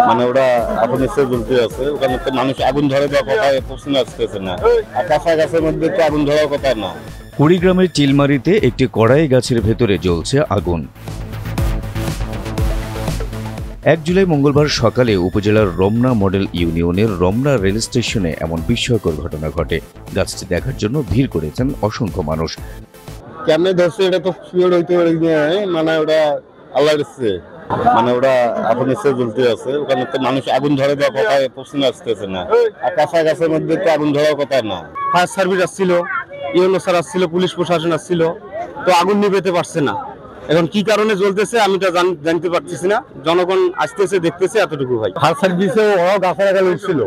মানে ওরা এখন এসে জ্বলতে আছে, ওখানে তো মানুষ আগুন ধরে দেওয়ার কথা প্রশ্ন আসতেছে না, আর কাঁচা গাছের মধ্যে তো আগুন ধরার কথা না। কুড়িগ্রামের চিলমারিতে একটি কড়াই গাছের ভেতরে জ্বলছে আগুন। ১ জুলাই মঙ্গলবার সকালে উপজেলার রমনা মডেল ইউনিয়নের রমনা রেল স্টেশনে এমন বিস্ময়কর ঘটনা ঘটে। গাছটি দেখার জন্য ভিড় করেছেন অসংখ্য মানুষ। কেমনে ধরছে এটা তো শিওর হইতে পারে, মানে ওরা আল্লাহর ইচ্ছে, মানে ওরা এখন এসে জ্বলতে আছে, ওখানে তো মানুষ আগুন ধরে দেওয়ার কথা প্রশ্ন আসতেছে না, আর কাঁচা গাছের মধ্যে তো আগুন ধরার কথা না। ফায়ার সার্ভিস আসছিল, ইউনো স্যার আসছিল, পুলিশ প্রশাসন আসছিল, তো আগুন নিভাতে পারছে না। এখন কি কারণে জ্বলতেছে আমি তা জানতে পারতেছি না। জনগণ আসতেছে, দেখতেছে, এতটুকু ভাই। ফায়ার সার্ভিসে ওরা গাছের আগালে উঠছিল,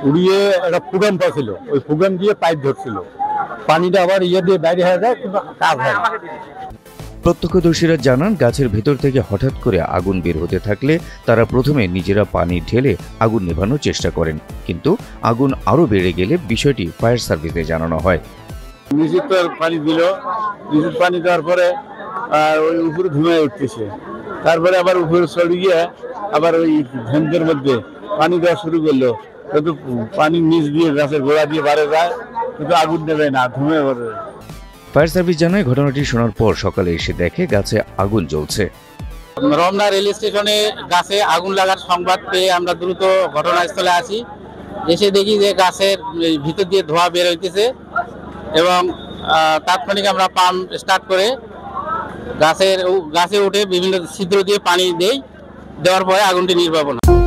উড়িয়ে একটা প্রোগ্রাম পাচ্ছিল, ওই প্রোগ্রাম দিয়ে পাইপ ধরছিল, পানিটা আবার দিয়ে বাইরে হয়ে যায়, কিন্তু কাজ হয় না। প্রত্যক্ষদর্শীরা জানান, গাছের ভেতর থেকে হঠাৎ করে আগুন বের হতে থাকলে তারা প্রথমে নিজেরা পানি ঢেলে আগুন নেভানোর চেষ্টা করেন, কিন্তু আগুন আরও বেড়ে গেলে বিষয়টি ফায়ার সার্ভিসে জানানো হয়। নিচের তো পানি দিল, নিচের পানি দেওয়ার পরে আর ওই উপরে ধুমে উঠতেছে, তারপরে আবার উপরে চড়ে গিয়ে আবার ওই ধুমদের মধ্যে পানি দেওয়া শুরু করলো, কিন্তু পানি নিচ দিয়ে গাছের গোড়া দিয়ে বাড়ে যায়, কিন্তু আগুন নেবে না, ধুমে ভরে। ফায়ার সার্ভিস জানায়, ঘটনাটি শোনার পর সকালে এসে দেখে গাছে আগুন জ্বলছে। রমনা রেল স্টেশনে গাছে আগুন লাগার সংবাদ পেয়ে আমরা দ্রুত ঘটনাস্থলে আসি। এসে দেখি যে গাছের ভিতর দিয়ে ধোঁয়া বের হইতেছে এবং তাৎক্ষণিক আমরা পাম্প স্টার্ট করে গাছে উঠে বিভিন্ন ছিদ্র দিয়ে পানি দেওয়ার পরে আগুনটি নির্বাপন হয়।